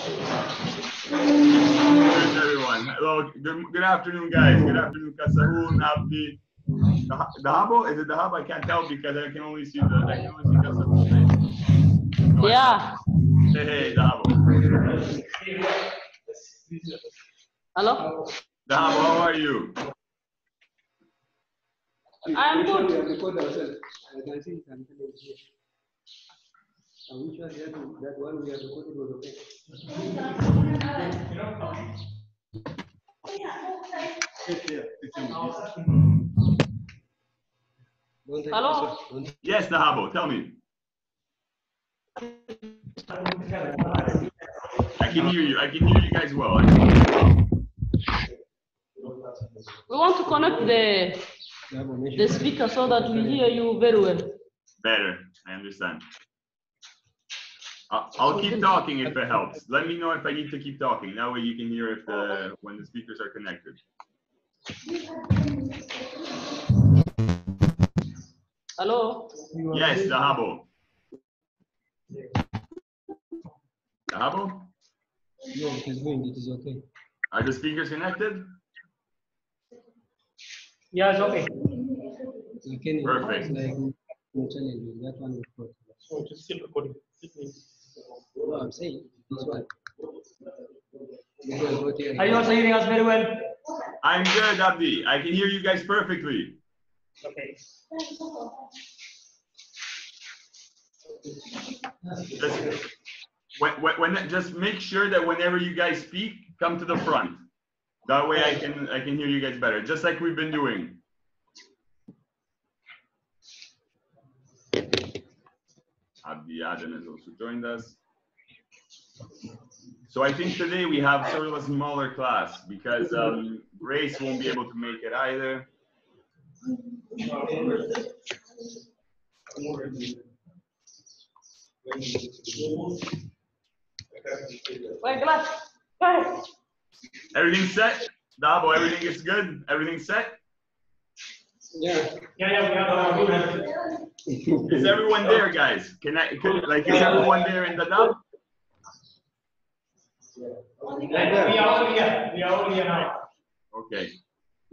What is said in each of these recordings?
There's everyone. Hello, good afternoon, guys. Good afternoon, Kasahun, Abdi. Dahabo? Is it Dahabo? I can't tell because I can only see Kasahun's face. No, Yeah. Hey, Dahabo. Hello? Dahabo, how are you? I'm good. I'm sure that one we have recorded was okay. Hello? Yes, Dahabo, tell me. I can hear you. I can hear you guys well. We want to connect the speaker so that we hear you very well. Better, I understand. I'll keep talking if it helps. Let me know if I need to keep talking. That way you can hear if when the speakers are connected. Hello? Yes, Dahabo. Dahabo? No, it is going. It is okay. Are the speakers connected? Yeah, it's okay. Okay. Perfect. Like challenge that one. So it is still recording. No, I'm saying this one. Are you also hearing us very well? I'm good, Abdi. I can hear you guys perfectly. Okay. Just make sure that whenever you guys speak, come to the front. That way I can hear you guys better, just like we've been doing. Abdi Aden has also joined us. So I think today we have sort of a smaller class because Grace won't be able to make it either. Wait, glass. Hey. Everything set? Dabo, everything is good? Everything set? Yeah. Yeah, we have Is everyone there, guys? Is everyone there in the dub? We are all here. We are all here now. Okay.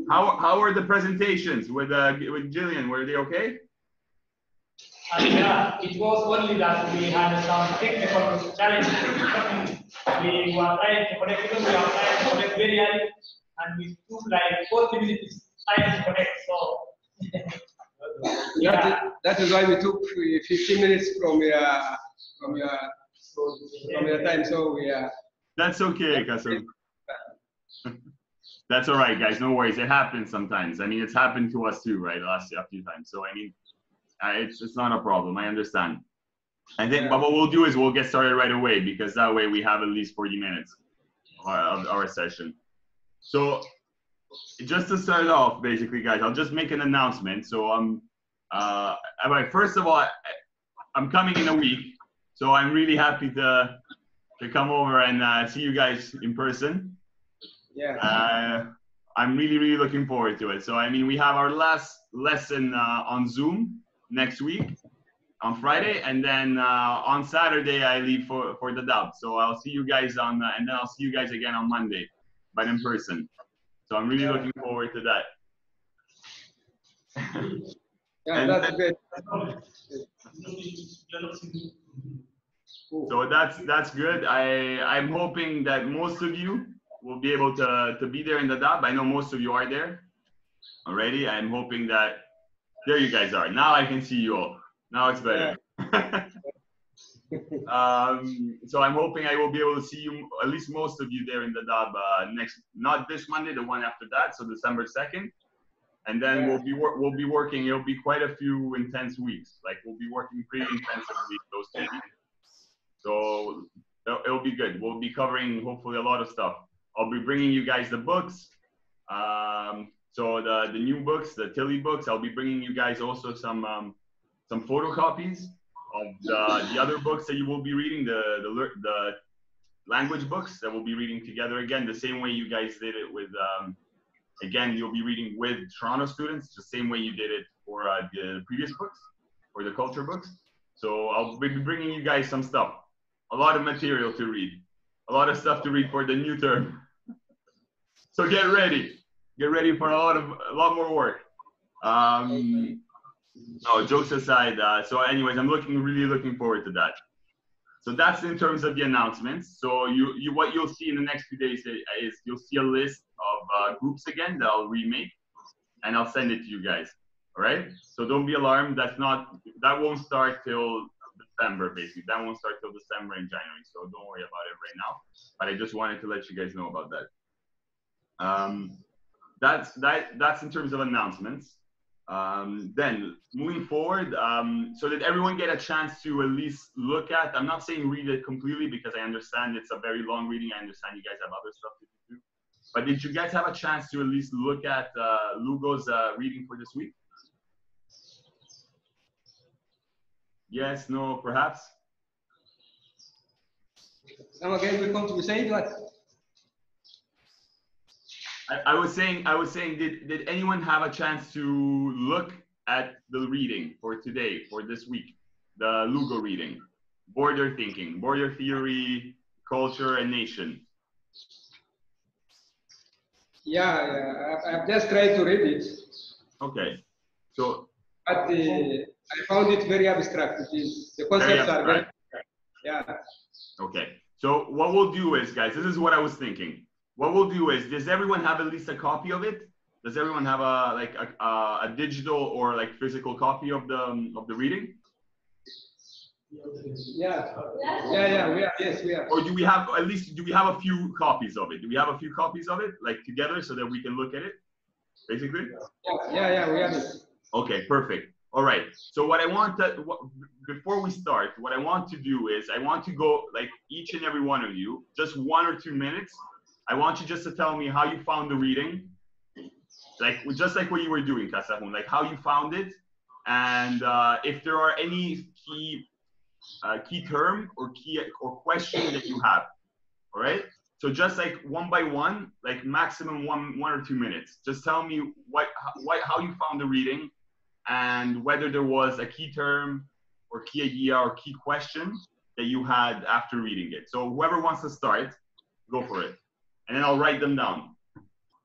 How were the presentations with Jillian? Were they okay? Yeah, it was only that we had some technical challenges. We were trying to connect because we are trying to connect very early, and we took like 40 minutes trying to connect. So That is why we took 15 minutes from your time. So we are. That's okay, Kasum. That's all right, guys. No worries. It happens sometimes. I mean, it's happened to us too, right? A few times. So I mean, it's not a problem. I understand. I think, but what we'll do is we'll get started right away because that way we have at least 40 minutes of our session. So just to start off, basically, guys, I'll just make an announcement. So first of all, I'm coming in a week, so I'm really happy to come over and see you guys in person. Yeah. I'm really looking forward to it. So I mean, we have our last lesson on Zoom next week on Friday, and then on Saturday I leave for the dub. So I'll see you guys and then I'll see you guys again on Monday, but in person. So I'm really looking forward to that. Yeah, that's great. So that's good. I'm hoping that most of you will be able to be there in the dub. I know most of you are there already. I'm hoping that there you guys are. Now I can see you all. Now it's better. So I'm hoping I will be able to see you, at least most of you there in the dub not this Monday, the one after that, so December 2nd. And then we'll be working. It'll be quite a few intense weeks. Like we'll be working pretty intensively those 2 weeks. So it'll be good. We'll be covering hopefully a lot of stuff. I'll be bringing you guys the books. So the new books, the Tilly books. I'll be bringing you guys also some photocopies of the other books that you will be reading, the language books that we'll be reading together again, the same way you guys did it with. Again, you'll be reading with Toronto students, the same way you did it for the previous books, or the culture books. So I'll be bringing you guys some stuff, a lot of material to read. A lot of stuff to read for the new term. So get ready. Get ready for a lot more work. No, jokes aside. So anyways, I'm really looking forward to that. So that's in terms of the announcements. So what you'll see in the next few days is you'll see a list of groups again that I'll remake, and I'll send it to you guys. All right. So don't be alarmed. That won't start till December, basically. That won't start till December and January. So don't worry about it right now. But I just wanted to let you guys know about that. That's in terms of announcements. Then moving forward, so did everyone get a chance to at least look at? I'm not saying read it completely because I understand it's a very long reading. I understand you guys have other stuff to do. But did you guys have a chance to at least look at Lugo's reading for this week? Yes, no, perhaps? Come again, we come to say what? I was saying, did anyone have a chance to look at the reading for today, for this week? The Lugo reading, border thinking, border theory, culture, and nation. Yeah, I've just tried to read it. Okay, so. But I found it very abstract. The concepts are very abstract. Yeah. Okay. So what we'll do is, guys, this is what I was thinking. What we'll do is, does everyone have at least a copy of it? Does everyone have a digital or like physical copy of the reading? Yeah. We are. Yes, we are. Or do we have a few copies of it? Do we have a few copies of it, like together, so that we can look at it, basically? Yeah, we have it. Okay, perfect. All right. So before we start, what I want to do is I want to go like each and every one of you, just 1 or 2 minutes. I want you just to tell me how you found the reading, just like what you were doing, Kasahun, like how you found it, and if there are any key term or question that you have. All right. So just like one by one, like maximum one or 2 minutes. Just tell me how you found the reading, and whether there was a key term or key idea or key question that you had after reading it. So whoever wants to start, go for it. And then I'll write them down.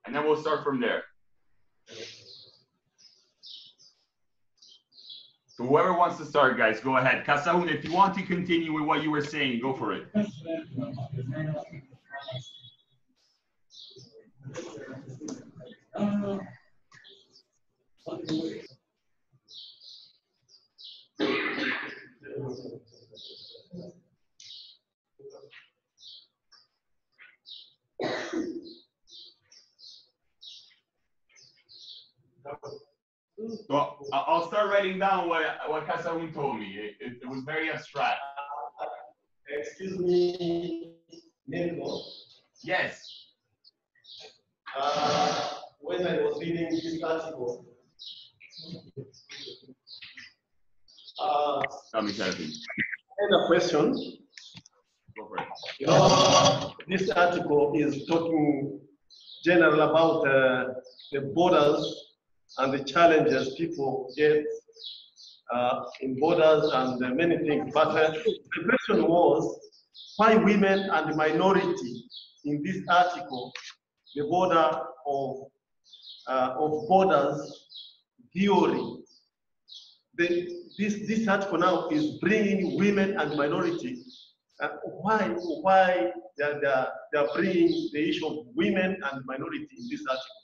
And then we'll start from there. So whoever wants to start, guys, go ahead. Kasahun, if you want to continue with what you were saying, go for it. So I'll start writing down what Kasahun told me. It was very abstract. Excuse me, Nico. Yes. When I was reading this article, Tell me something. I had a question. Go for it. You know, this article is talking general about the borders and the challenges people get in borders and many things. But the question was, why women and minority in this article, the border of borders theory. This article now is bringing women and minority. Why they're bringing the issue of women and minority in this article?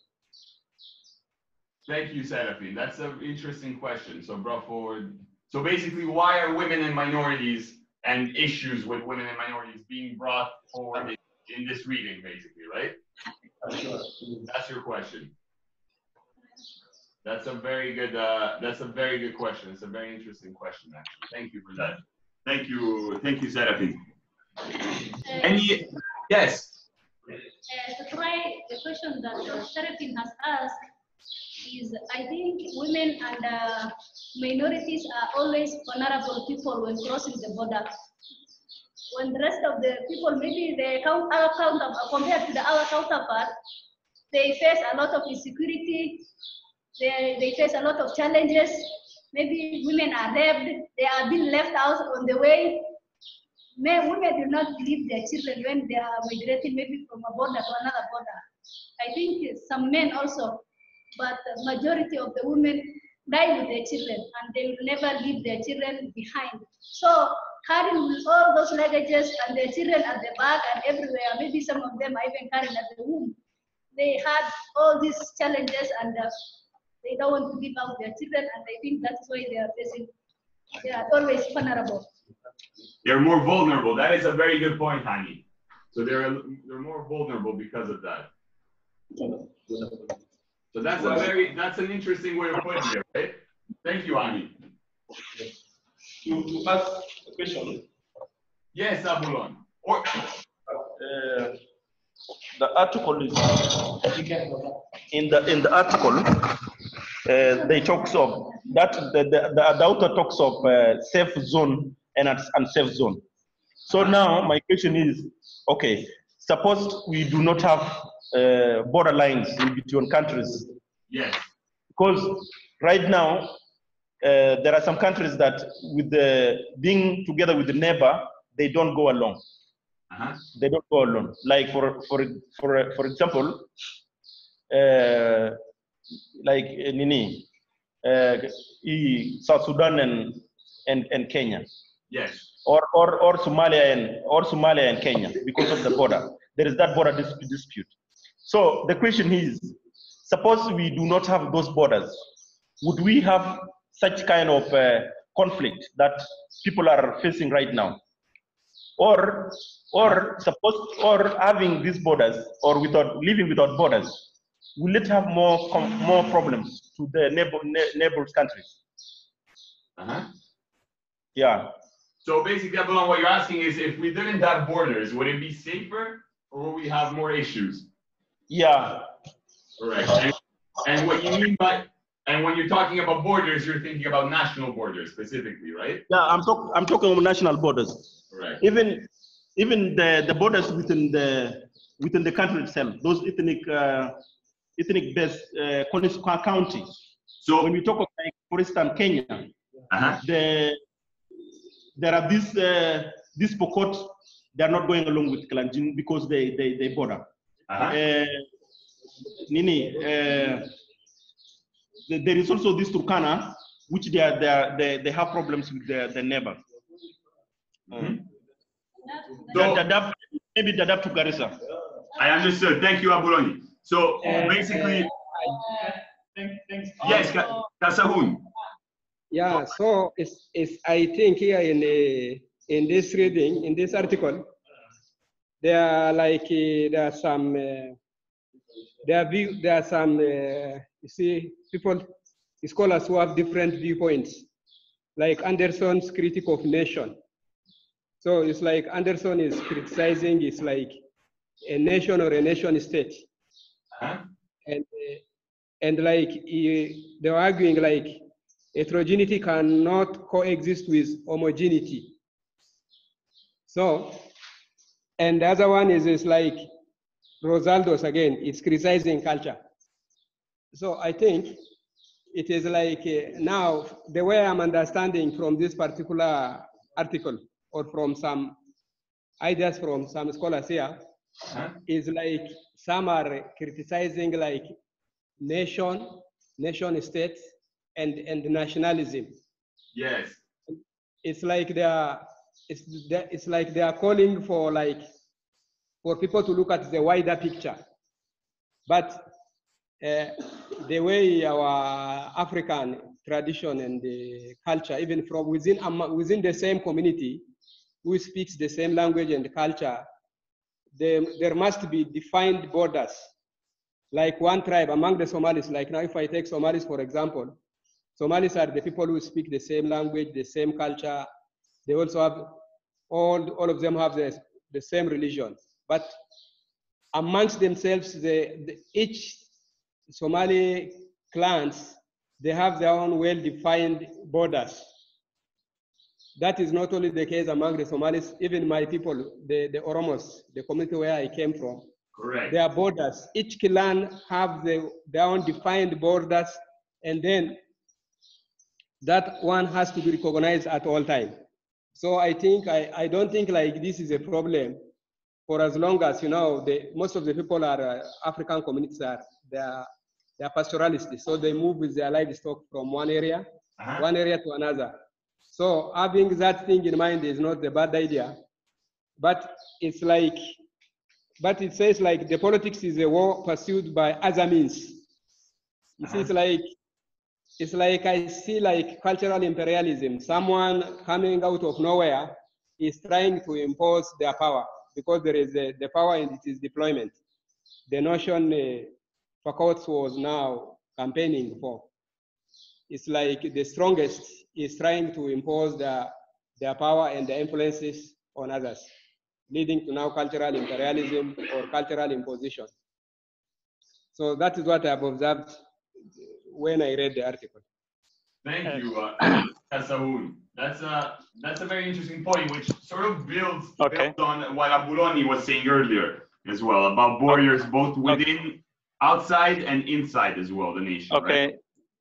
Thank you, Serafin. That's an interesting question. So brought forward. So basically, why are women and minorities and issues with women and minorities being brought forward in this reading, basically, right? That's your question. That's a very good question. It's a very interesting question, actually. Thank you for that. Thank you, Serafin. Yes? To try the question that Serafin has asked is, I think women and minorities are always vulnerable people when crossing the border. When the rest of the people, maybe compared to the other counterpart, they face a lot of insecurity, they face a lot of challenges. Maybe women are raped, they are being left out on the way. women do not leave their children when they are migrating maybe from a border to another border. I think some men also, but the majority of the women die with their children and they will never leave their children behind. So carrying with all those luggages and their children at the back and everywhere, maybe some of them are even carrying at the womb. They had all these challenges and they don't want to give out their children, and I think that's why they are always vulnerable. They're more vulnerable. That is a very good point, Hani. So they're more vulnerable because of that. So that's an interesting way of putting it, right? Thank you, Hani. To ask a question. Yes, Abulon. Or the article is in the article. They talks of that the author talks of safe zone and unsafe zone. So now my question is, okay, suppose we do not have border lines in between countries. Yes. Because right now there are some countries that with being together with the neighbor, they don't go along. They don't go alone. Like for example, like South Sudan and Kenya. Yes. Or Somalia and Kenya, because of the border. There is that border dispute. So the question is, suppose we do not have those borders, would we have such kind of conflict that people are facing right now? Or having these borders, or living without borders, will it have more problems to the neighbors countries? Yeah. So basically, Abdullah, what you're asking is, if we didn't have borders, would it be safer, or would we have more issues? Yeah. Correct. And what you mean by, and when you're talking about borders, you're thinking about national borders specifically, right? Yeah, I'm talking about national borders. Correct. Even the borders within the country itself, those ethnic based counties. So when we talk of, like, for instance, Kenya, there are this Pokot, they are not going along with Kalenjin because they border. There is also this Turkana, which they have problems with their neighbor. So, maybe Dadaab to Garissa. I understood. Thank you, Abuloni. So basically, yes, Kasahun. Yeah. So it's I think here in this reading, in this article, there are some you see, scholars who have different viewpoints, like Anderson's critique of nation. So it's like Anderson is criticizing, it's like a nation or a nation state. And like they were arguing like heterogeneity cannot coexist with homogeneity. So, and the other one is like Rosaldo's again, it's criticizing culture. So I think it is like now the way I'm understanding from this particular article, or from some ideas from some scholars here, is like some are criticizing like nation states and nationalism. Yes. It's like they are calling for people to look at the wider picture. But the way our African tradition and the culture, even from within the same community, who speaks the same language and culture, there must be defined borders. Like one tribe among the Somalis, like now if I take Somalis for example, Somalis are the people who speak the same language, the same culture. They also have, all of them have the same religion. But amongst themselves, each Somali clans, they have their own well-defined borders. That is not only the case among the Somalis, even my people, the Oromos, the community where I came from. Correct. Their borders. Each clan have their own defined borders, and then that one has to be recognized at all times. So I think, I don't think like this is a problem for as long as, you know, most of the people are African communities they're pastoralists. So they move with their livestock from one area to another. So having that thing in mind is not a bad idea, but it's like, but it says like the politics is a war pursued by other means. You see, it's like I see like cultural imperialism. Someone coming out of nowhere is trying to impose their power because there is the power in its deployment. The notion Fakot was now campaigning for. It's like the strongest is trying to impose their power and the influences on others, leading to now cultural imperialism or cultural imposition. So that is what I've observed when I read the article. Thank you, Kasaun. That's a very interesting point, which sort of builds on what Abuloni was saying earlier as well, about warriors both within, outside, and inside as well, the nation. Okay. Right?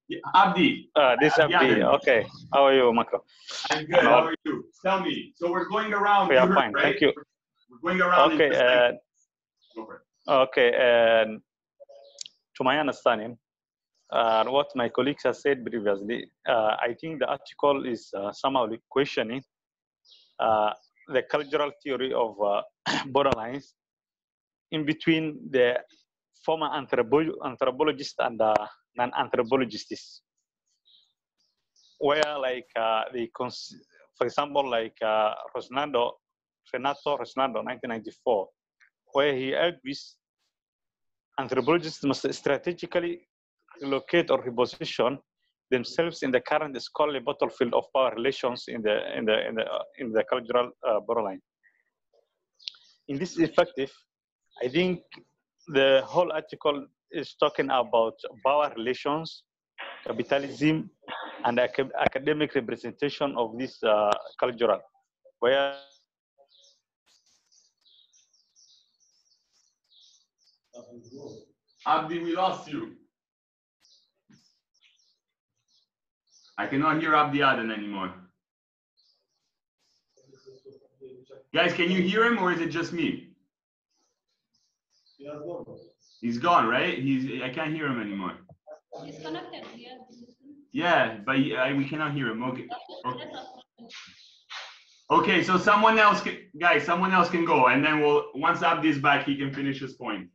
Yeah, Abdi. This Abdi. Okay. How are you, Marco? I'm good. How are you? Tell me. So we're going around. We are fine. Right? Thank you. We're going around. Okay. Go for it. Okay. To my understanding, what my colleagues have said previously, I think the article is somehow questioning the cultural theory of borderlines in between the former anthropologists and non-anthropologists, where like for example, like Renato Rosnando, 1994, where he argues anthropologists must strategically relocate or reposition themselves in the current scholarly battlefield of power relations in the cultural borderline. In this effective, I think the whole article is talking about power relations, capitalism, and academic representation of this cultural, where Abdi, we lost you. I cannot hear Abdi Aden anymore. Guys, can you hear him or is it just me? He's gone, right? I can't hear him anymore. Disconnected. Yeah, but we cannot hear him. Okay. Okay, so someone else can go, and then once Abdi is back, he can finish his point.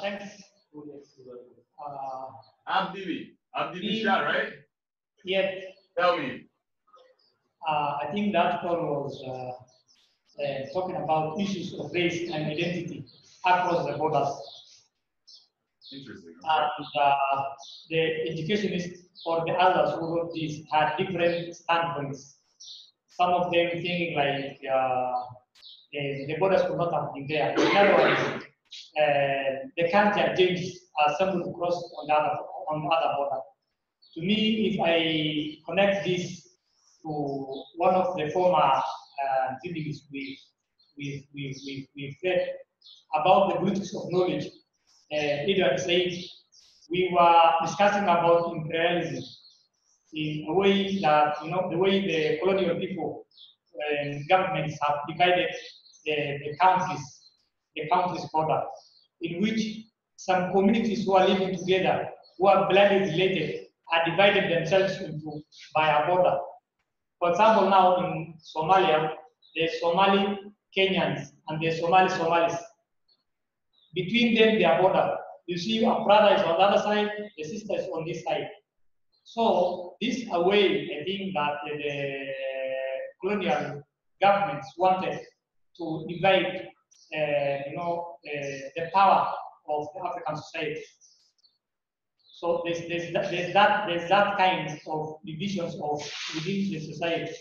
Thanks. Abdi Bishar, right? Yes. Tell me. I think the article was talking about issues of race and identity across the borders. Interesting. And the educationists or the others who wrote this had different standpoints. Some of them thinking like the borders could not have been there. In other words, the country changed stumbled across on the other border. To me, if I connect this to one of the former videos we've read about the politics of knowledge, Edward said we were discussing about imperialism in a way that, you know, the way the colonial people and governments have divided the country's border, in which some communities who are living together, who are bloodly related, are divided themselves into by a border. For example, now in Somalia, the Somali Kenyans and the Somali Somalis. Between them, their border. You see, a brother is on the other side, the sister is on this side. So this a way, I think, that the colonial governments wanted to divide, the power of the African society. So there's that kind of divisions within the society.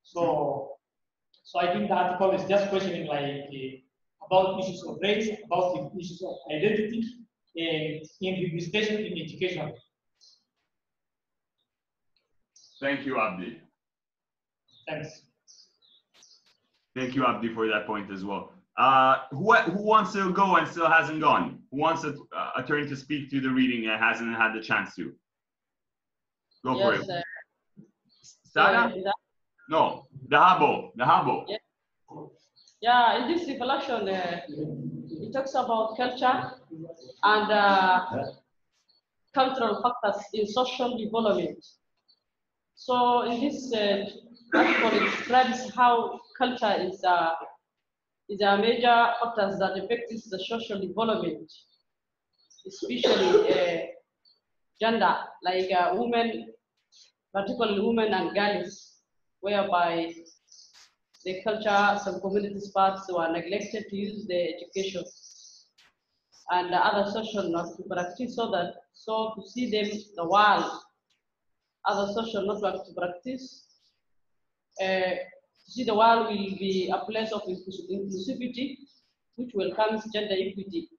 So I think the article is just questioning like about issues of race, about the issues of identity, and in representation in education. Thank you, Abdi. Thanks. Thank you, Abdi, for that point as well. Who wants to go and still hasn't gone? Who wants a turn to speak to the reading and hasn't had the chance to? Go for it. Sada? No, Dahabo. Yeah. Yeah, in this recollection, it talks about culture and cultural factors in social development. So in this article, it describes how culture is a major factors that affects the social development, especially gender, like women, particularly women and girls, whereby the culture, some communities parts were neglected to use the education and the other social not to practice so to see them, the world, other social network to practice, to see the world will be a place of inclusivity, which welcomes gender equity.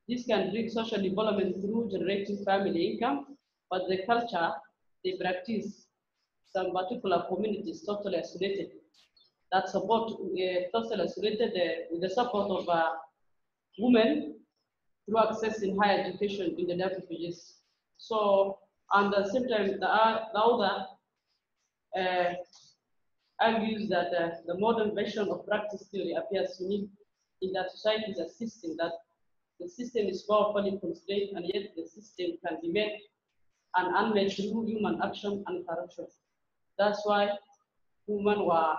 This can bring social development through generating family income, but the culture they practice, some particular communities totally isolated, that support totally isolated with the support of women through accessing higher education in the refugees. So, and at the same time, the other argues that the modern version of practice theory appears unique in that society is a system, that the system is powerfully constrained, and yet the system can be made and unmade through human action and corruption. That's why women were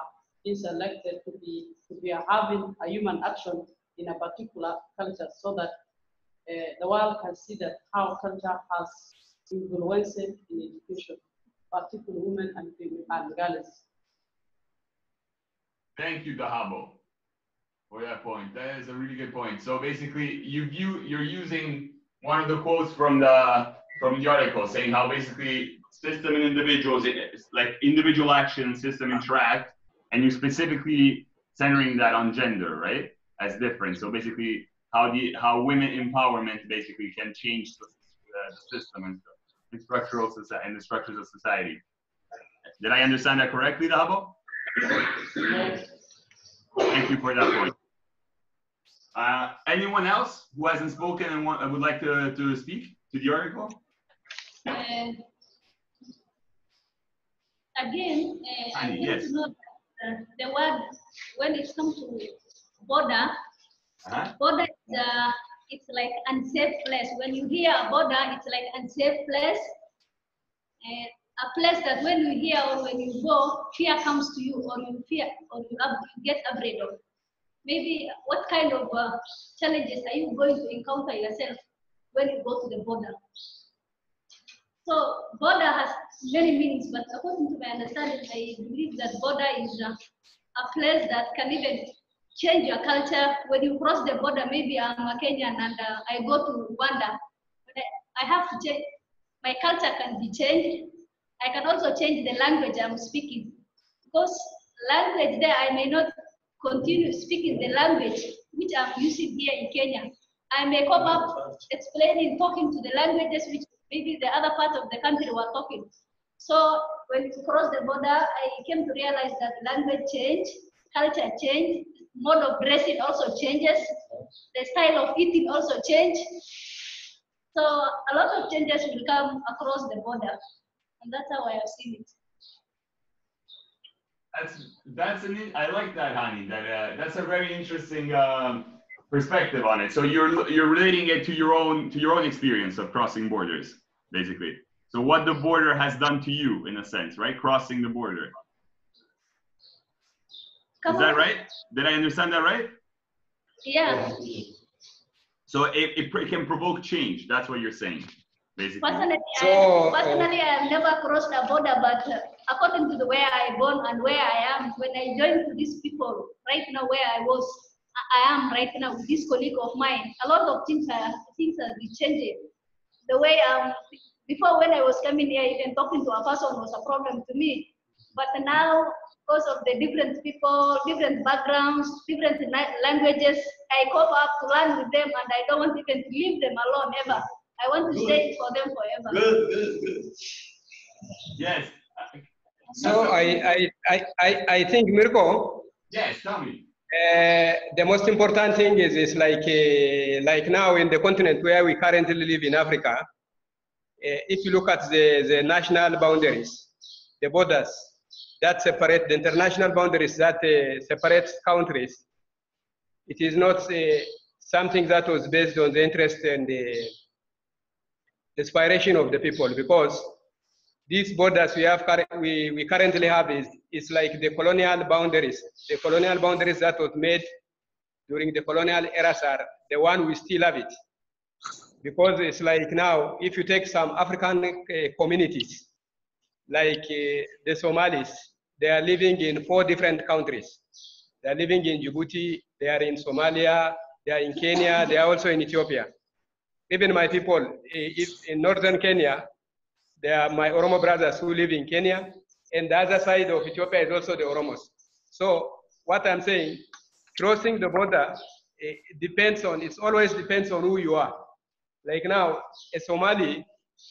selected to be having a human action in a particular culture, so that the world can see that how culture has influenced in education, particularly women and girls. Thank you, Dahabo, for that point. That is a really good point. So basically, you're using one of the quotes from the article, saying how basically system and individuals, like individual action and system interact, and you're specifically centering that on gender, right? As different. So basically, how women empowerment basically can change the system and the structural society and the structures of society. Did I understand that correctly, Dahabo? Thank you for that point. Anyone else who hasn't spoken and would like to speak to the article? Again, I think yes. The word, when it comes to border, border is it's like unsafe place. When you hear a border, it's like unsafe place. A place that when you hear or when you go, fear comes to you, or you fear, or you get afraid of. Maybe what kind of challenges are you going to encounter yourself when you go to the border? So border has many meanings, but according to my understanding, I believe that border is a place that can even change your culture. When you cross the border, maybe I'm a Kenyan and I go to Rwanda, but I have to change. My culture can be changed. I can also change the language I'm speaking, because language there, I may not continue speaking the language which I'm using here in Kenya. I may come up explaining, talking to the languages which maybe the other part of the country were talking. So when you cross the border, I came to realize that language change, culture change, mode of dressing also changes, the style of eating also change. So a lot of changes will come across the border, and that's how I have seen it. I like that, Hani. That's a very interesting perspective on it. So you're relating it to your own experience of crossing borders, basically. So what the border has done to you, in a sense, right? Crossing the border. Is that right? Did I understand that right? Yeah. So it can provoke change. That's what you're saying, basically. Personally, I have never crossed a border, but according to the way I born and where I am, when I joined to these people, right now where I am right now with this colleague of mine, a lot of things have been changing. The way before when I was coming here, even talking to a person was a problem to me. But now, because of the different people, different backgrounds, different languages, I come up to learn with them, and I don't want even to leave them alone ever. I want to stay for them forever. Good. Yes. So I think, Mirko, Yes, tell me. The most important thing is like now in the continent where we currently live in Africa, if you look at the national boundaries, the borders that separate the international boundaries that separate countries, it is not something that was based on the interest and the aspiration of the people, because these borders we currently have is like the colonial boundaries. The colonial boundaries that was made during the colonial eras are the one we still have it. Because it's like now, if you take some African communities, like the Somalis, they are living in 4 different countries. They are living in Djibouti, they are in Somalia, they are in Kenya, they are also in Ethiopia. Even my people in northern Kenya, they are my Oromo brothers who live in Kenya, and the other side of Ethiopia is also the Oromos. So what I'm saying, crossing the border, it always depends on who you are. Like now, a Somali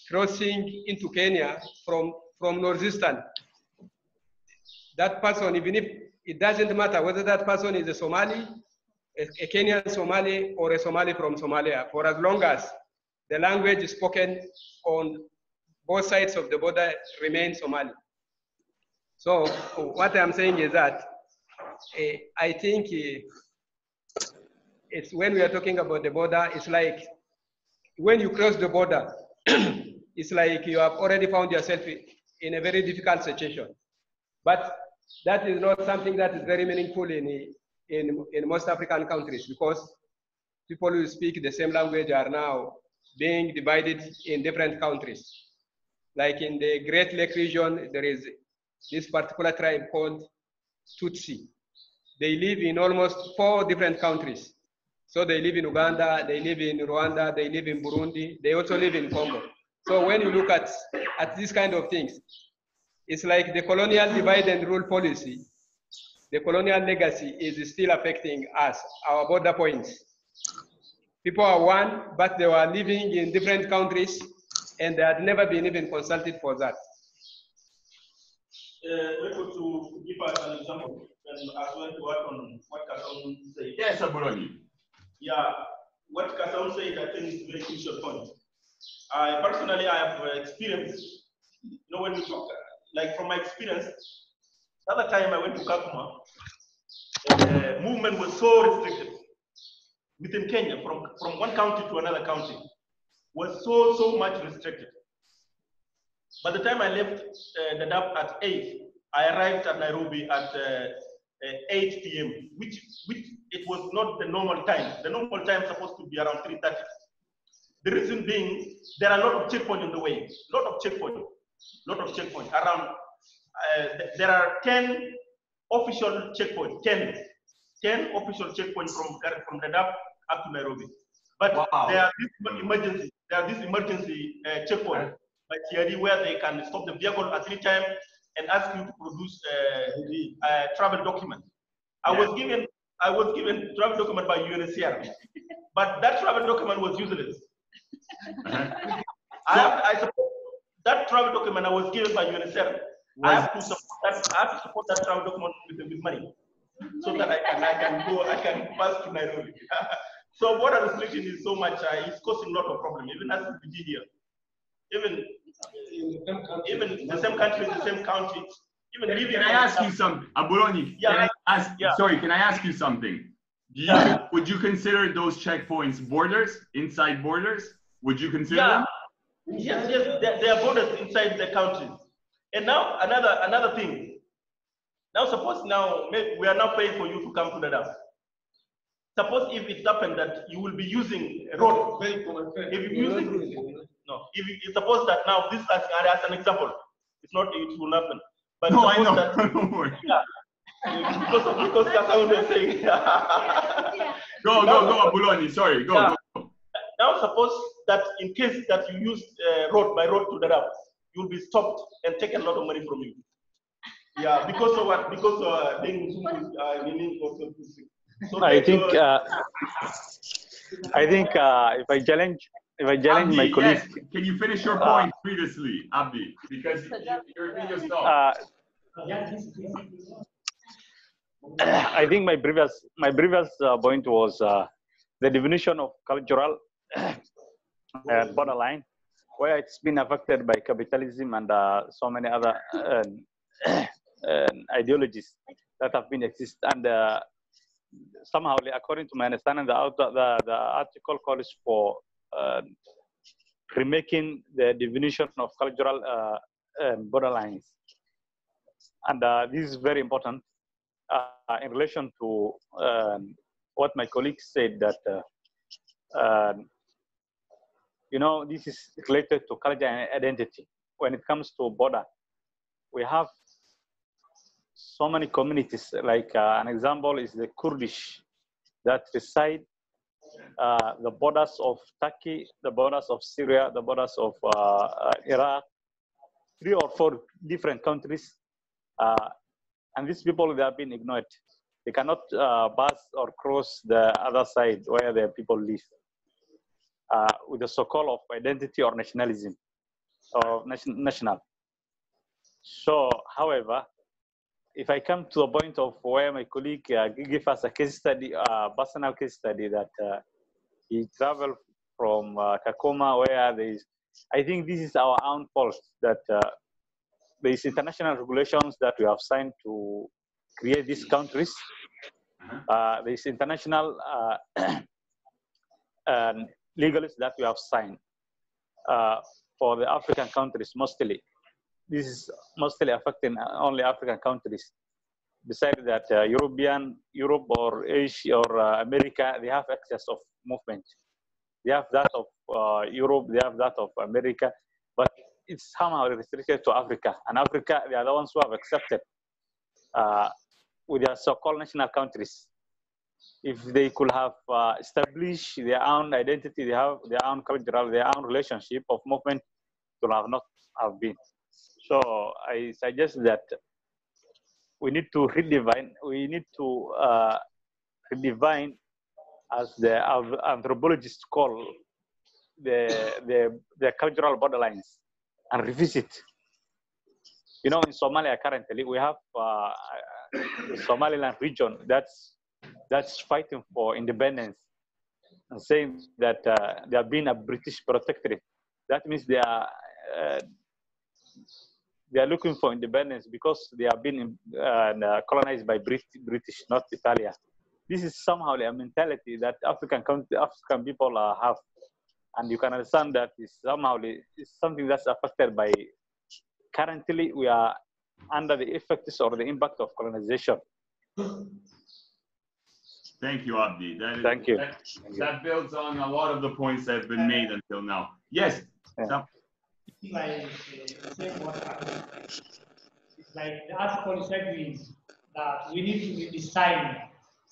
crossing into Kenya from Northeastern, that person, even if it doesn't matter whether that person is a Somali, a Kenyan Somali, or a Somali from Somalia, for as long as the language spoken on both sides of the border remains Somali. So what I'm saying is that I think it's when we are talking about the border, it's like when you cross the border, it's like you have already found yourself in a very difficult situation. But that is not something that is very meaningful in most African countries, because people who speak the same language are now being divided in different countries. Like in the Great Lake region, there is this particular tribe called Tutsi. They live in almost 4 different countries. So they live in Uganda, they live in Rwanda, they live in Burundi, they also live in Congo. So when you look at these kind of things, it's like the colonial divide and rule policy, the colonial legacy is still affecting us, our border points. People are one, but they were living in different countries and they had never been even consulted for that. To give us an example, and as well to work on what Kasaun said. Yes, Aburoni. Yeah, what Kasaun said, I think is a very crucial point. Personally, I have experienced, when we talk, like from my experience, the other time I went to Kakuma, the movement was so restricted within Kenya, from one county to another county, was so much restricted. By the time I left Dadaab at 8, I arrived at Nairobi at 8 p.m., which it was not the normal time. The normal time is supposed to be around 3:30. The reason being, there are a lot of checkpoints on the way, lot of checkpoints. Around, there are 10 official checkpoints, 10 official checkpoints from Dadaab up to Nairobi. But wow. There are this emergency checkpoint by TRD where they can stop the vehicle at any time and ask you to produce a travel document. I was given travel document by UNHCR, but that travel document was useless. I support that travel document I was given by UNHCR. I have to support that travel document with money, so that I can pass to Nairobi. So border restriction is so much, it's causing a lot of problems, even as we did here. Even the same country, the same county. Even living. Can I ask you something, Aburoni? Yeah. Sorry, can I ask you something? Would you consider those checkpoints borders, inside borders? Would you consider them? Yes, they are borders inside the countries. And now another thing. Now suppose we are now paying for you to come to the dam. Suppose if it happened that you will be using a road. If suppose that now this as an example, it's not it will happen. But no, I know. That, yeah, because Kasaun was saying. Go, Aburoni. Sorry, go. Now suppose that in case that you use road to the dam, you'll be stopped and taken a lot of money from you. Yeah, because of what? Because I think if I challenge Abdi, my colleague. Yes. Can you finish your point previously, Abdi? Because you're repeating yourself. I think my previous point was the definition of cultural borderline, where it's been affected by capitalism and so many other ideologies that have been exist. And somehow, according to my understanding, the article calls for remaking the definition of cultural borderlines. And this is very important in relation to what my colleagues said, that you know, this is related to culture and identity. When it comes to border, we have so many communities. Like an example is the Kurdish that reside the borders of Turkey, the borders of Syria, the borders of Iraq, 3 or 4 different countries. And these people, they have been ignored. They cannot pass or cross the other side where the people live with the so-called of identity or nationalism or national. So, however, if I come to the point of where my colleague gave us a case study, personal case study, that he traveled from Kakuma, where there is, I think this is our own fault, that there is international regulations that we have signed to create these countries. There is international legalists that we have signed for the African countries mostly. This is mostly affecting only African countries. Besides that, Europe or Asia or America, they have access of movement. They have that of Europe, they have that of America, but it's somehow restricted to Africa. And Africa, they are the ones who have accepted with their so-called national countries. If they could have established their own identity, they have their own cultural, their own relationship of movement, it would have not have been. So I suggest that we need to redefine. We need to redefine, as the anthropologists call, the cultural borderlines, and revisit. You know, in Somalia currently we have the Somaliland region that's fighting for independence and saying that they have been a British protectorate. That means they are looking for independence because they have been colonized by British, not Italia. This is somehow a mentality that African people have, and you can understand that it's somehow it's something that's affected by. Currently, we are under the effects or the impact of colonization. Thank you, Abdi. Thank you. That builds on a lot of the points that have been made until now. Yes. Yeah. It's like the article is arguing that we need to redesign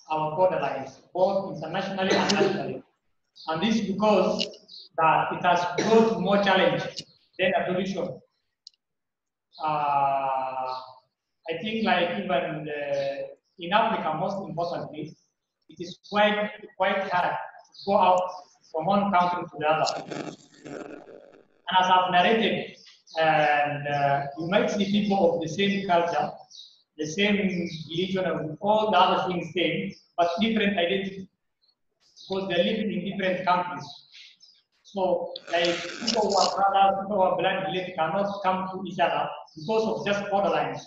our borderlines, both internationally and nationally. And this is because that it has brought more challenge than a solution. I think like even in Africa, most importantly, it is quite hard to go out from one country to the other. And as I've narrated, and you might see people of the same culture, the same religion, and all the other things same, but different identity, because they're living in different countries. So, like people who are brothers, people who are blood related cannot come to each other because of just borderlines.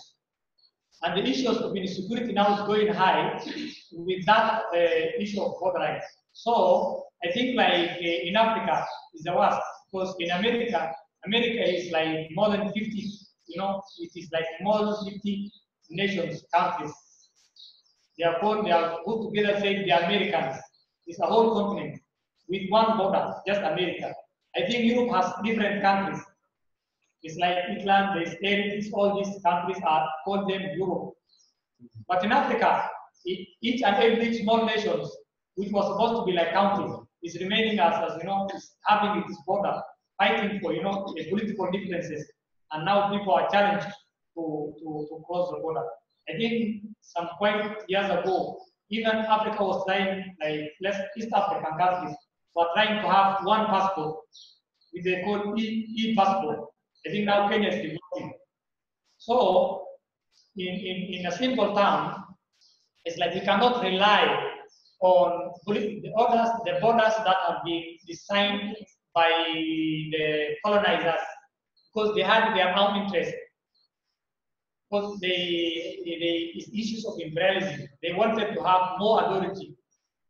And the issues of insecurity now is going high with that issue of borderlines. So, I think like in Africa is the worst, because in America is like more than 50, you know, it is like more than 50 nations, countries. They are put together saying the Americans. It's a whole continent with one border, just America. I think Europe has different countries. It's like England, the States, all these countries are called them Europe. But in Africa, each and every small nation, which was supposed to be like countries, is remaining as you know, is having its border, fighting for, you know, political differences. And now people are challenged to cross the border. I think some quite years ago, even Africa was trying, like East African countries were trying to have one passport, which they call e-passport. I think now Kenya is developing. So, in a simple term, It's like we cannot rely on the borders that have been designed by the colonizers because they had their own interest. Because the issues of imperialism, they wanted to have more authority,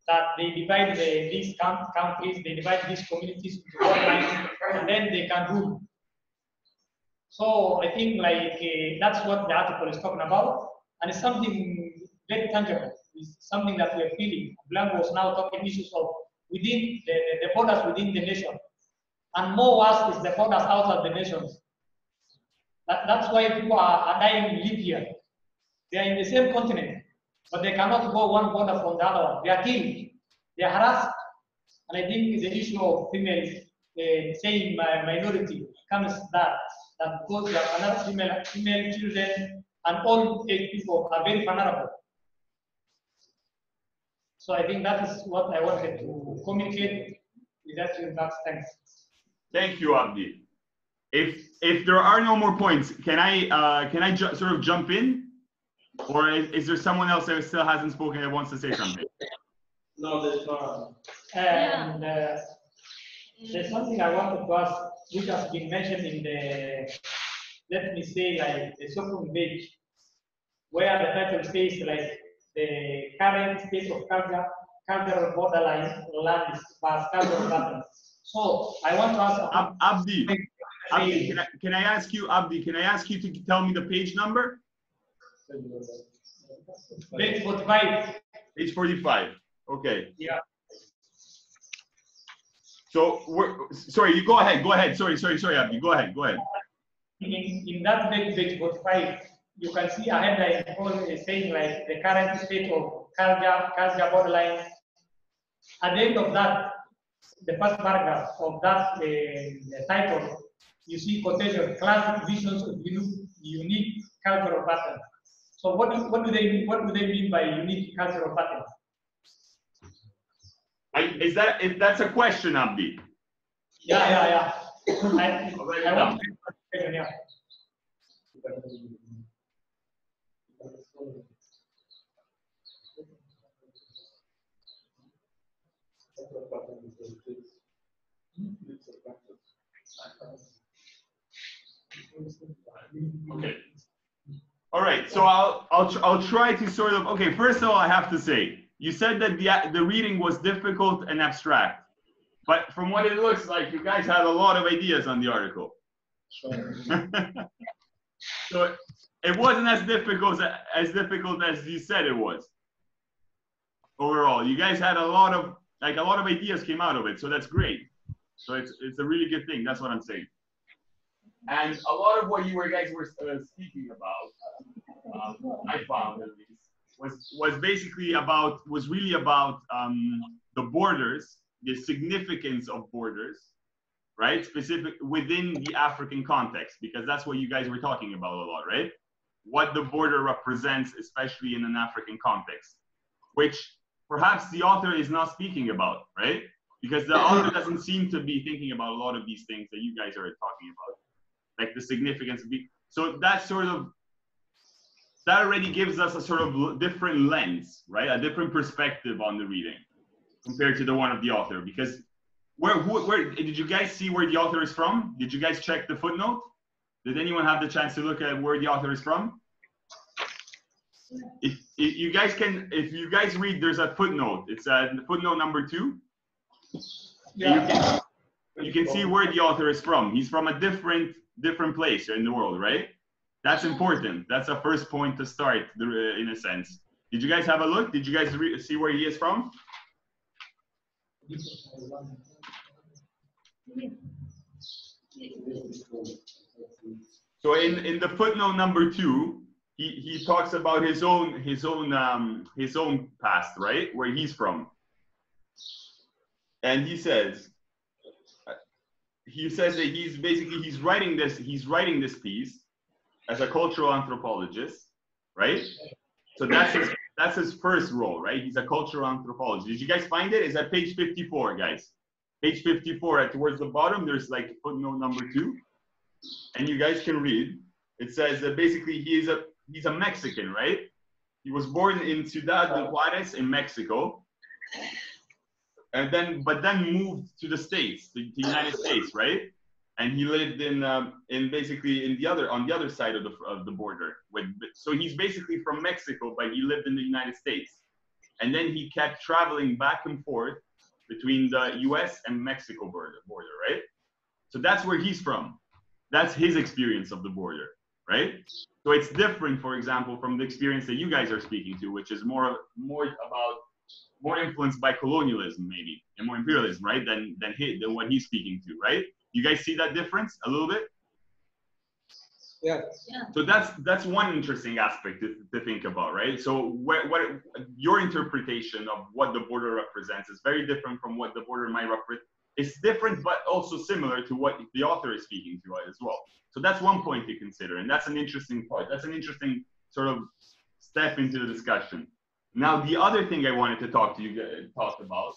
that they divide these countries, they divide these communities into borderlines, and then they can rule. So I think like that's what the article is talking about, and it's something very tangible. It's something that we are feeling. Blanco was now talking issues of within the borders within the nation, and more worse is the borders outside the nations. That's why people are dying in Libya. They are in the same continent, but they cannot go one border from the other one. They are killed, they are harassed, and I think the issue of females saying minority comes that because you have another female children and old age people are very vulnerable. So I think that is what I wanted to communicate with that remarks. Thanks. Thank you, Abdi. If there are no more points, can I sort of jump in, or is there someone else that still hasn't spoken that wants to say something? No, there's not. And there's something I wanted to ask, which has been mentioned in the, let me say, like the second page, where the title says like the current state of cultural borderline lands past cultural patterns. So I want to ask Abdi, can I ask you, Abdi, can I ask you to tell me the page number? Page 45. Page 45. Okay. Yeah. So sorry, you go ahead. Go ahead. Sorry, Abdi. Go ahead. In that page 45, you can see a headline saying like the current state of culture borderline. At the end of that, the first paragraph of that title, you see quotation: classic visions of unique cultural patterns. So what do they mean by unique cultural patterns? If that's a question, Abdi? Yeah. I want to yeah. Okay. All right. So I'll try to sort of. Okay. First of all, I have to say, you said that the reading was difficult and abstract, but from what it looks like, you guys had a lot of ideas on the article. Sure. So it wasn't as difficult as you said it was. Overall, you guys had a lot of ideas came out of it, so that's great. So it's a really good thing. That's what I'm saying. And a lot of what you guys were speaking about, I found at least, was really about the borders, the significance of borders, right? Specific within the African context, because that's what you guys were talking about a lot, right? What the border represents, especially in an African context, which perhaps the author is not speaking about, right? Because the author doesn't seem to be thinking about a lot of these things that you guys are talking about, like the significance of so that already gives us a sort of different lens, right? A different perspective on the reading compared to the one of the author. Because where did you guys see where the author is from? Did you guys check the footnote? Did anyone have the chance to look at where the author is from? If you guys read, there's a footnote. It's footnote number 2. Yeah. You can see where the author is from. He's from a different place in the world, right? That's important. That's a first point to start, in a sense. Did you guys have a look? Did you guys see where he is from? So in the footnote number 2, he talks about his own past, right? Where he's from. And he says that he's writing this piece as a cultural anthropologist, right? So that's his first role, right? He's a cultural anthropologist. Did you guys find it? It's at page 54, guys. Page 54, towards the bottom, there's like footnote number 2, and you guys can read. It says that basically he's a Mexican, right? He was born in Ciudad de Juarez in Mexico, and then moved to the States, the United States, right? And he lived in basically on the other side of the border. So he's basically from Mexico, but he lived in the United States. And then he kept traveling back and forth between the US and Mexico border, right? So that's where he's from. That's his experience of the border, right? So it's different, for example, from the experience that you guys are speaking to, which is more influenced by colonialism, maybe, and more imperialism, right? Than what he's speaking to, right? You guys see that difference a little bit? Yeah. So that's one interesting aspect to think about, right? So what your interpretation of what the border represents is very different from what the border might represent. It's different, but also similar to what the author is speaking to as well. So that's one point to consider, and that's an interesting part. That's an interesting sort of step into the discussion. Now, the other thing I wanted to talk about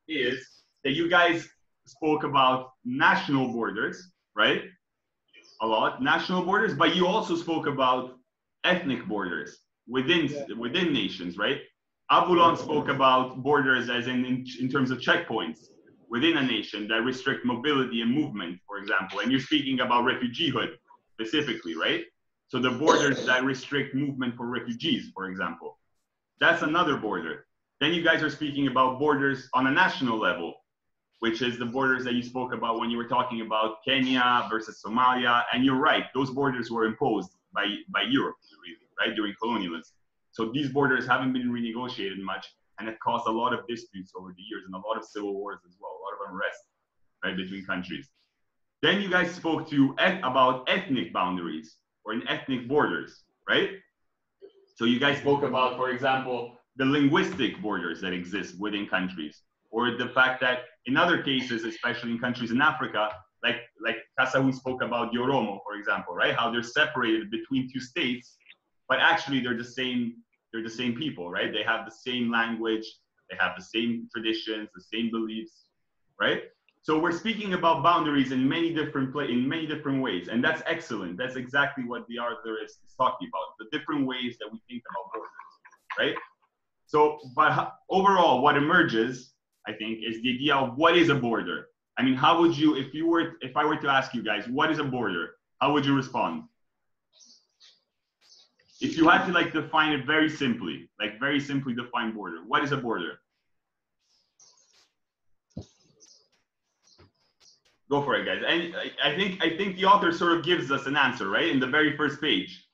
is that you guys spoke about national borders, right? A lot, national borders, but you also spoke about ethnic borders within nations, right? Abulon spoke about borders as in terms of checkpoints within a nation that restrict mobility and movement, for example. And you're speaking about refugeehood specifically, right? So the borders that restrict movement for refugees, for example. That's another border. Then you guys are speaking about borders on a national level, which is the borders that you spoke about when you were talking about Kenya versus Somalia. And you're right, those borders were imposed by Europe, really, right, during colonialism. So these borders haven't been renegotiated much and have caused a lot of disputes over the years and a lot of civil wars as well, a lot of unrest, right, between countries. Then you guys spoke about ethnic boundaries or ethnic borders, right? So you guys spoke about, for example, the linguistic borders that exist within countries, or the fact that in other cases, especially in countries in Africa, like Kasahun spoke about the Oromo, for example, right? How they're separated between two states, but actually they're the same people, right? They have the same language, they have the same traditions, the same beliefs, right? So we're speaking about boundaries in many different ways, and that's excellent. That's exactly what the author is talking about, the different ways that we think about borders, right? So, but overall, what emerges, I think, is the idea of what is a border. I mean, how would you, if I were to ask you guys, what is a border? How would you respond? If you had to define it very simply define border, what is a border? Go for it, guys. And I think the author sort of gives us an answer, right? In the very first page,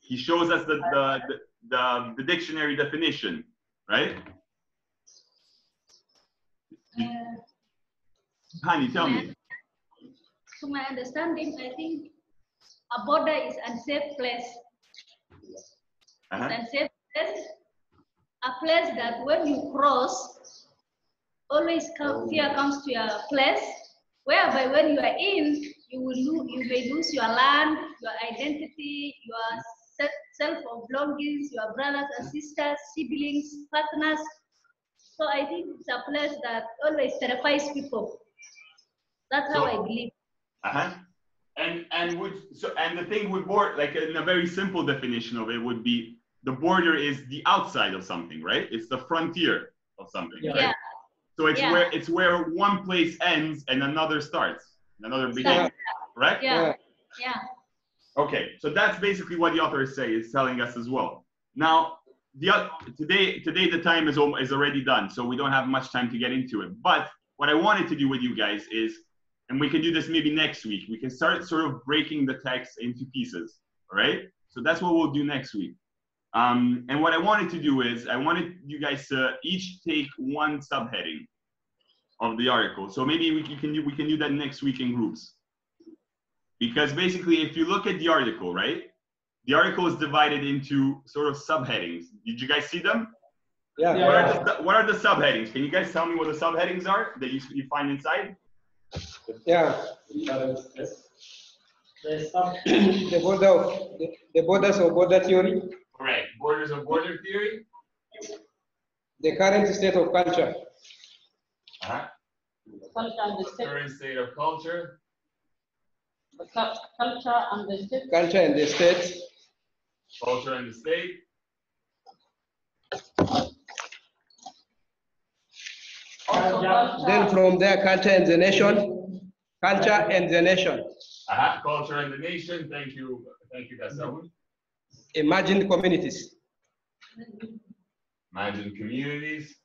he shows us the dictionary definition, right? Hani, tell me. To my understanding, I think a border is an unsafe place. An unsafe place, a place that when you cross, always fear comes to your place, whereby when you are in, you may lose your land, your identity, your self-belongings, your brothers and sisters, siblings, partners. So I think it's a place that always terrifies people. That's how I believe. And the thing with border, in a very simple definition of it, would be the border is the outside of something, right? It's the frontier of something. Yeah. Right? So it's where one place ends and another starts, another begins, correct? Yeah. Okay, so that's basically what the author is telling us as well. Now, today the time is already done, so we don't have much time to get into it. But what I wanted to do with you guys is, and we can do this maybe next week, we can start sort of breaking the text into pieces, all right? So that's what we'll do next week. And what I wanted to do is, I wanted you guys to each take one subheading of the article. So maybe we can do that next week in groups. Because basically, if you look at the article, right? The article is divided into sort of subheadings. Did you guys see them? Yeah. What are the subheadings? Can you guys tell me what the subheadings are that you find inside? Yeah. The borders of border theory. Correct. Borders of border theory. The current state of culture. Culture and the state. Current state of culture. Culture and the state. Culture and the state. Culture and the state. Then from there, culture and the nation. Culture and the nation. Culture and the nation. Thank you, Gasaun. Emerging communities. Imagine communities.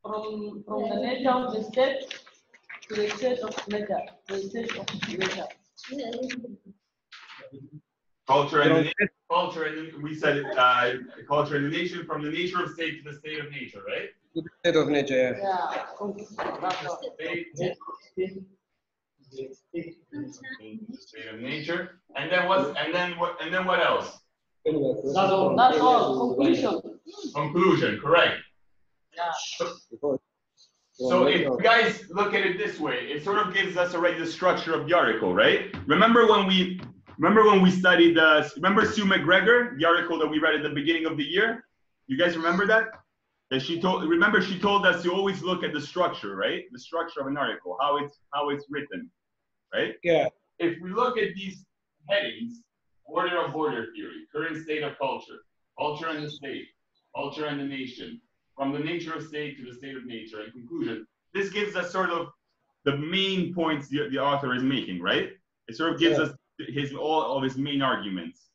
From the nature of the state to the state of nature. The state of nature. Culture and the nation. Culture and we said culture and the nation, from the nature of state to the state of nature, right? To the state of nature. Yeah. State of nature. And then what? And then what else? That's all. Conclusion. Conclusion. Correct. Yeah. So if you guys look at it this way, it sort of gives us already the structure of the article, right? Remember when we studied remember Sue McGregor, the article that we read at the beginning of the year? You guys remember that? That she told us to always look at the structure, right? The structure of an article, how it's written, right? Yeah. If we look at these headings, order of border theory, current state of culture, culture and the state, culture and the nation, from the nature of state to the state of nature, and conclusion. This gives us sort of the main points the author is making, right? It sort of gives us all of his main arguments,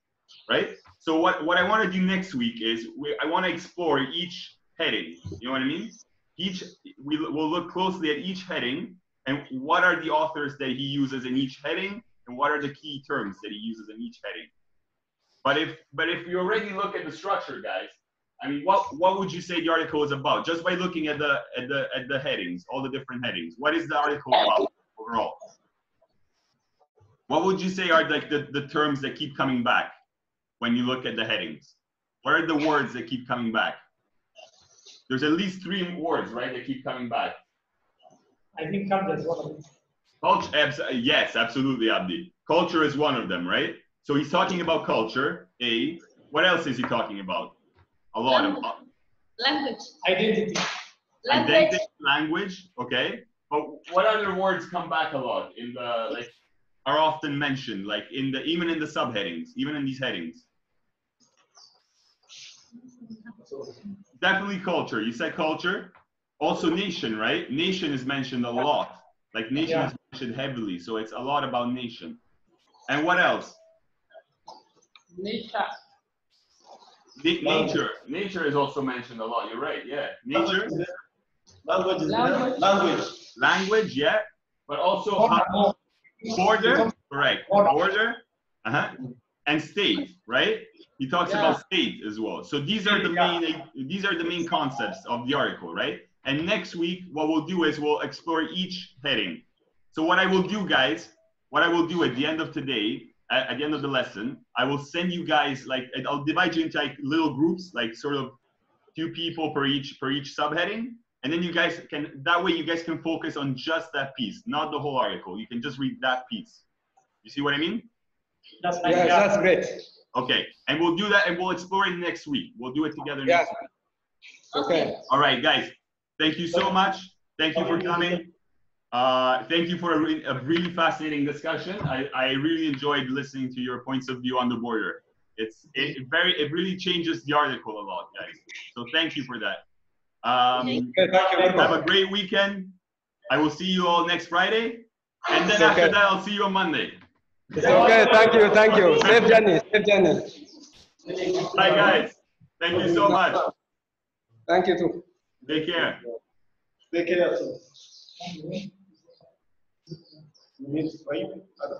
right? So what I want to do next week is I want to explore each heading. You know what I mean? We'll look closely at each heading and what are the authors that he uses in each heading and what are the key terms that he uses in each heading. But if you already look at the structure, guys, I mean, what would you say the article is about? Just by looking at the headings, all the different headings. What is the article about overall? What would you say are like the terms that keep coming back when you look at the headings? What are the words that keep coming back? There's at least 3 words, right, that keep coming back. I think culture is one of them. Culture, yes, absolutely, Abdi. Culture is one of them, right? So he's talking about culture, A. What else is he talking about? A lot of language. Identity. Language, okay. But what other words come back a lot in the are often mentioned, like even in the subheadings, even in these headings? Definitely culture. You said culture. Also nation, right? Nation is mentioned a lot. Like nation is mentioned heavily, so it's a lot about nation. And what else? Nature. Nature is also mentioned a lot. You're right. Yeah. Nature. Language. Yeah. But also border. Correct. Border. And state. Right. He talks about state as well. So these are the main concepts of the article, right? And next week, what we'll do is we'll explore each heading. So what I will do, guys, at the end of today, at the end of the lesson, I will send you guys, I'll divide you into little groups, sort of 2 people per each subheading. And then you guys can focus on just that piece, not the whole article. You can just read that piece. You see what I mean? That's nice. Yes, that's great. Okay, and we'll do that and we'll explore it next week. We'll do it together next week. Okay. All right, guys. Thank you so much. Thank you for coming. Thank you for a really fascinating discussion. I really enjoyed listening to your points of view on the border. It really changes the article a lot, guys. So thank you for that. Have a great weekend. I will see you all next Friday. And then after that, I'll see you on Monday. It's okay. Thank you. Safe journey. Bye, guys. Thank you so much. Thank you too. Take care. Take care. You need 5 other